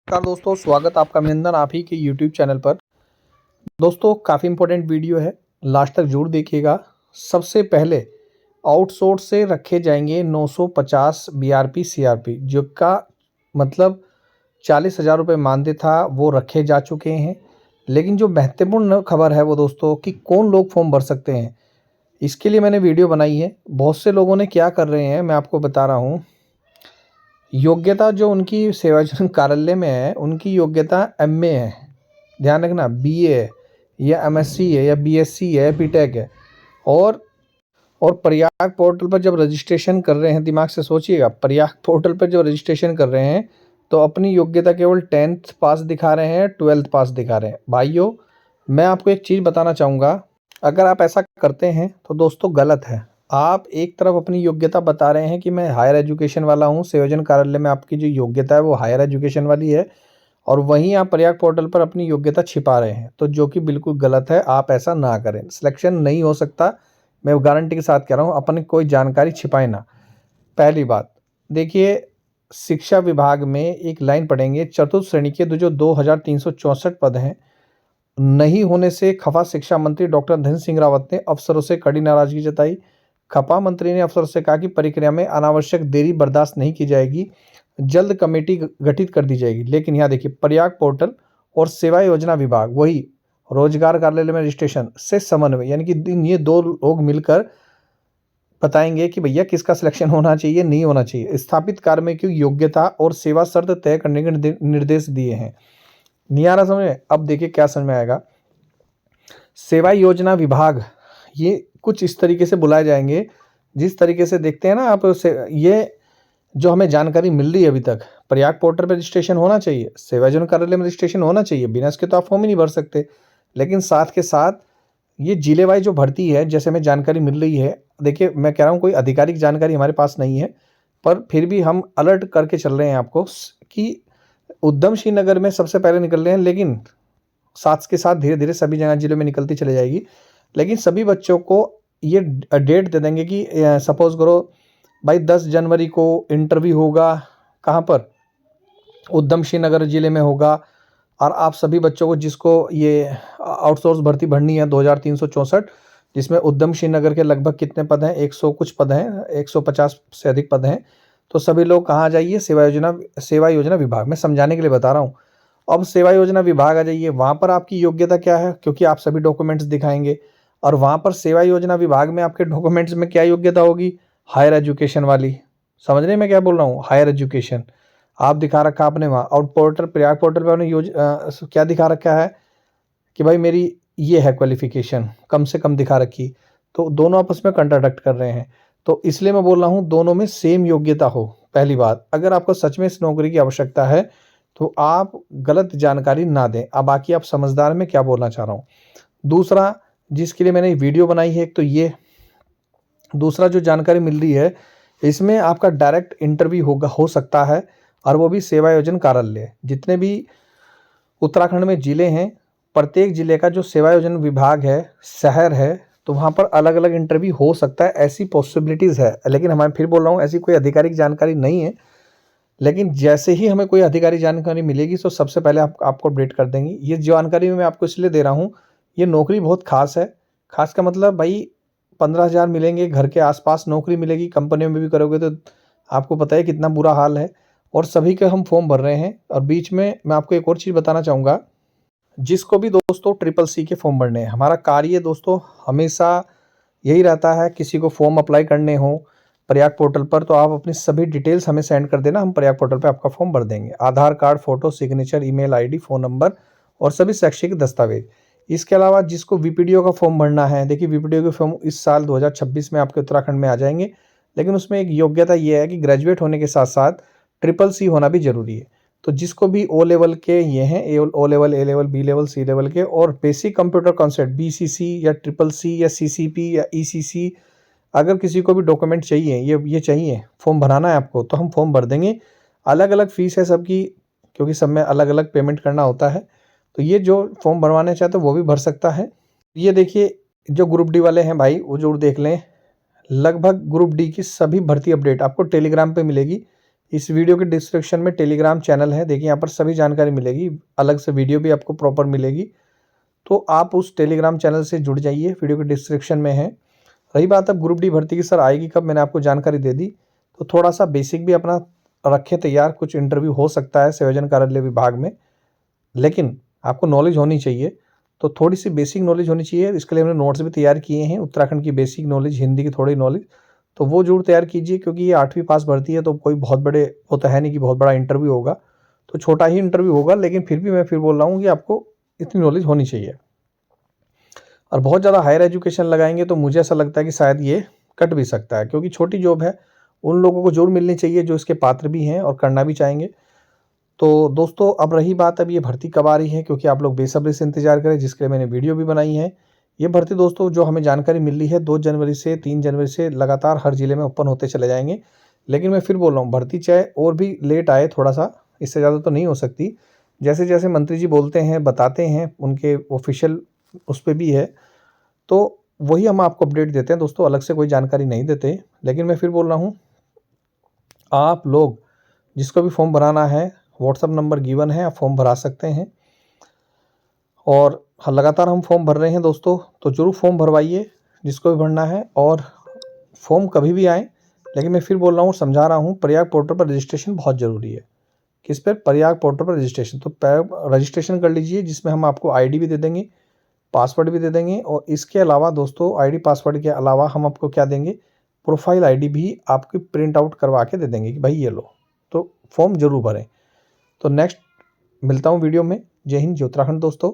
नमस्कार दोस्तों, स्वागत आपका अभिनंदन आप ही के यूट्यूब चैनल पर। दोस्तों काफ़ी इंपॉर्टेंट वीडियो है, लास्ट तक जरूर देखिएगा। सबसे पहले आउटसोर्स से रखे जाएंगे 950 बीआरपी सीआरपी, जो का मतलब 40,000 रुपये मानदेय था, वो रखे जा चुके हैं। लेकिन जो महत्वपूर्ण खबर है वो दोस्तों कि कौन लोग फॉर्म भर सकते हैं, इसके लिए मैंने वीडियो बनाई है। बहुत से लोगों ने क्या कर रहे हैं मैं आपको बता रहा हूँ। योग्यता जो उनकी सेवायोजन कार्यालय में है, उनकी योग्यता एमए है, ध्यान रखना, बीए है या एमएससी है या बीएससी है, बीटेक है। और प्रयाग पोर्टल पर जब रजिस्ट्रेशन कर रहे हैं, दिमाग से सोचिएगा, प्रयाग पोर्टल पर जब रजिस्ट्रेशन कर रहे हैं तो अपनी योग्यता केवल 10th पास दिखा रहे हैं, 12th पास दिखा रहे हैं। भाइयों, मैं आपको एक चीज़ बताना चाहूँगा, अगर आप ऐसा करते हैं तो दोस्तों गलत है। आप एक तरफ अपनी योग्यता बता रहे हैं कि मैं हायर एजुकेशन वाला हूँ, सेवायोजन कार्यालय में आपकी जो योग्यता है वो हायर एजुकेशन वाली है, और वहीं आप प्रयाग पोर्टल पर अपनी योग्यता छिपा रहे हैं, तो जो कि बिल्कुल गलत है। आप ऐसा ना करें, सिलेक्शन नहीं हो सकता, मैं गारंटी के साथ कह रहा हूँ। अपनी कोई जानकारी छिपाए ना। पहली बात देखिए, शिक्षा विभाग में एक लाइन पढ़ेंगे, चतुर्थ श्रेणी के जो 2364 पद हैं, नहीं होने से खफा शिक्षा मंत्री डॉक्टर धन सिंह रावत ने अफसरों से कड़ी नाराजगी जताई। खफा मंत्री ने अफसरों से कहा कि प्रक्रिया में अनावश्यक देरी बर्दाश्त नहीं की जाएगी, जल्द कमेटी गठित कर दी जाएगी। लेकिन यहाँ देखिए, प्रयाग पोर्टल और सेवा योजना विभाग, वही रोजगार कार्यालय में रजिस्ट्रेशन से समन्वय, यानी कि ये दो लोग मिलकर बताएंगे कि भैया किसका सिलेक्शन होना चाहिए, नहीं होना चाहिए। स्थापित कार्मिक की योग्यता और सेवा शर्त तय करने के निर्देश दिए हैं। नहीं आ रहा समझ में? अब देखिए क्या समझ में आएगा। सेवा योजना विभाग ये कुछ इस तरीके से बुलाए जाएंगे, जिस तरीके से देखते हैं ना आप, ये जो हमें जानकारी मिल रही है अभी तक, प्रयाग पोर्टल पर रजिस्ट्रेशन होना चाहिए, सेवायोजन कार्यालय में रजिस्ट्रेशन होना चाहिए, बिना इसके तो आप फॉर्म ही नहीं भर सकते। लेकिन साथ के साथ ये जिले वाइज जो भर्ती है, जैसे हमें जानकारी मिल रही है, देखिए मैं कह रहा हूँ कोई आधिकारिक जानकारी हमारे पास नहीं है, पर फिर भी हम अलर्ट करके चल रहे हैं आपको कि उधम सिंह नगर में सबसे पहले निकल रहे हैं, लेकिन साथ के साथ धीरे धीरे सभी जगह जिलों में निकलती चली जाएगी। लेकिन सभी बच्चों को ये डेट दे देंगे कि सपोज करो भाई 10 जनवरी को इंटरव्यू होगा, कहाँ पर, उधम सिंह नगर जिले में होगा। और आप सभी बच्चों को जिसको ये आउटसोर्स भर्ती भरनी है 2364, जिसमें उधम सिंह नगर के लगभग कितने पद हैं, 100 कुछ पद हैं, 150 से अधिक पद हैं। तो सभी लोग कहाँ जाइए, सेवा योजना विभाग में, समझाने के लिए बता रहा हूँ। अब सेवा योजना विभाग आ जाइए, वहाँ पर आपकी योग्यता क्या है, क्योंकि आप सभी डॉक्यूमेंट्स दिखाएंगे, और वहाँ पर सेवा योजना विभाग में आपके डॉक्यूमेंट्स में क्या योग्यता होगी, हायर एजुकेशन वाली। समझ रहे हैं मैं क्या बोल रहा हूँ, हायर एजुकेशन आप दिखा रखा आपने वहाँ। और पोर्टल, प्रयाग पोर्टल पर आपने क्या दिखा रखा है कि भाई मेरी ये है क्वालिफिकेशन, कम से कम दिखा रखी। तो दोनों आपस में कंट्राडिक्ट कर रहे हैं, तो इसलिए मैं बोल रहा हूँ दोनों में सेम योग्यता हो। पहली बात, अगर आपको सच में इस नौकरी की आवश्यकता है तो आप गलत जानकारी ना दें। अब बाकी आप समझदार में क्या बोलना चाह रहा हूँ। दूसरा, जिसके लिए मैंने वीडियो बनाई है, एक तो ये, दूसरा जो जानकारी मिल रही है, इसमें आपका डायरेक्ट इंटरव्यू हो सकता है, और वो भी सेवा योजन कार्यालय। जितने भी उत्तराखंड में ज़िले हैं, प्रत्येक ज़िले का जो सेवा योजन विभाग है, शहर है, तो वहाँ पर अलग अलग इंटरव्यू हो सकता है, ऐसी पॉसिबिलिटीज़ है। लेकिन हमें फिर बोल रहा हूँ, ऐसी कोई आधिकारिक जानकारी नहीं है। लेकिन जैसे ही हमें कोई आधिकारिक जानकारी मिलेगी तो सबसे पहले आपको अपडेट कर देंगे। ये जानकारी मैं आपको इसलिए दे रहा हूँ, ये नौकरी बहुत खास है। खास का मतलब भाई 15,000 मिलेंगे, घर के आसपास नौकरी मिलेगी, कंपनी में भी करोगे तो आपको पता है कितना बुरा हाल है। और सभी के हम फॉर्म भर रहे हैं। और बीच में मैं आपको एक और चीज़ बताना चाहूँगा, जिसको भी दोस्तों CCC के फॉर्म भरने हैं, हमारा कार्य दोस्तों हमेशा यही रहता है, किसी को फॉर्म अप्लाई करने हो प्रयाग पोर्टल पर तो आप अपनी सभी डिटेल्स हमें सेंड कर देना, हम प्रयाग पोर्टल पर आपका फॉर्म भर देंगे। Aadhaar card, photo, signature, email ID, phone number और सभी शैक्षिक दस्तावेज। इसके अलावा जिसको वीपीडीओ का फॉर्म भरना है, देखिए वीपीडीओ के फॉर्म इस साल 2026 में आपके उत्तराखंड में आ जाएंगे। लेकिन उसमें एक योग्यता ये है कि ग्रेजुएट होने के साथ साथ CCC होना भी जरूरी है। तो जिसको भी ओ लेवल के ये हैं, ओ लेवल, ए लेवल, बी लेवल, सी लेवल के, और बेसिक कंप्यूटर कॉन्सेप्ट BCC या CCC या CCP या ECC, अगर किसी को भी डॉक्यूमेंट चाहिए, ये चाहिए, फॉर्म भराना है आपको, तो हम फॉर्म भर देंगे। अलग अलग फीस है सबकी, क्योंकि सब में अलग अलग पेमेंट करना होता है। तो ये जो फॉर्म भरवाना चाहते हैं वो भी भर सकता है। ये देखिए, जो ग्रुप डी वाले हैं भाई, वो जरूर देख लें। लगभग ग्रुप डी की सभी भर्ती अपडेट आपको टेलीग्राम पे मिलेगी। इस वीडियो के डिस्क्रिप्शन में टेलीग्राम चैनल है, देखिए यहाँ पर सभी जानकारी मिलेगी, अलग से वीडियो भी आपको प्रॉपर मिलेगी। तो आप उस टेलीग्राम चैनल से जुड़ जाइए, वीडियो के डिस्क्रिप्शन में है। रही बात अब ग्रुप डी भर्ती की सर आएगी कब, मैंने आपको जानकारी दे दी। तो थोड़ा सा बेसिक भी अपना रखें तैयार, कुछ इंटरव्यू हो सकता है संयोजन कार्यालय विभाग में, लेकिन आपको नॉलेज होनी चाहिए। तो थोड़ी सी बेसिक नॉलेज होनी चाहिए, इसके लिए हमने नोट्स भी तैयार किए हैं, उत्तराखंड की बेसिक नॉलेज, हिंदी की थोड़ी नॉलेज, तो वो जरूर तैयार कीजिए, क्योंकि ये 8वीं पास भर्ती है, तो कोई बहुत बड़े वो तो है नहीं कि बहुत बड़ा इंटरव्यू होगा, तो छोटा ही इंटरव्यू होगा, लेकिन फिर भी मैं फिर बोल रहा हूँ कि आपको इतनी नॉलेज होनी चाहिए। और बहुत ज़्यादा हायर एजुकेशन लगाएंगे तो मुझे ऐसा लगता है कि शायद ये कट भी सकता है, क्योंकि छोटी जॉब है, उन लोगों को जरूर मिलनी चाहिए जो इसके पात्र भी हैं और करना भी चाहेंगे। तो दोस्तों अब रही बात, अब ये भर्ती कब आ रही है, क्योंकि आप लोग बेसब्री से इंतजार करें, जिसके लिए मैंने वीडियो भी बनाई है। ये भर्ती दोस्तों जो हमें जानकारी मिल रही है 2 जनवरी से 3 जनवरी से लगातार हर जिले में ओपन होते चले जाएंगे। लेकिन मैं फिर बोल रहा हूँ, भर्ती चाहे और भी लेट आए थोड़ा सा, इससे ज़्यादा तो नहीं हो सकती। जैसे जैसे मंत्री जी बोलते हैं, बताते हैं, उनके ऑफिशियल उस पर भी है, तो वही हम आपको अपडेट देते हैं दोस्तों, अलग से कोई जानकारी नहीं देते। लेकिन मैं फिर बोल रहा हूँ, आप लोग जिसको भी फॉर्म भराना है, व्हाट्सअप नंबर गिवन है, आप फॉर्म भरा सकते हैं। और लगातार हम फॉर्म भर रहे हैं दोस्तों, तो जरूर फॉर्म भरवाइए जिसको भी भरना है। और फॉर्म कभी भी आए, लेकिन मैं फिर बोल रहा हूँ, समझा रहा हूँ, प्रयाग पोर्टल पर रजिस्ट्रेशन बहुत ज़रूरी है। किस पर? प्रयाग पोर्टल पर रजिस्ट्रेशन। तो रजिस्ट्रेशन कर लीजिए, जिसमें हम आपको आईडी भी दे देंगे, पासवर्ड भी दे देंगे, और इसके अलावा दोस्तों आईडी पासवर्ड के अलावा हम आपको क्या देंगे, प्रोफाइल आईडी भी आपकी प्रिंट आउट करवा के दे देंगे कि भाई ये लो। तो फॉर्म जरूर भरें। तो नेक्स्ट मिलता हूँ वीडियो में। जय हिंद, जय उत्तराखंड दोस्तों।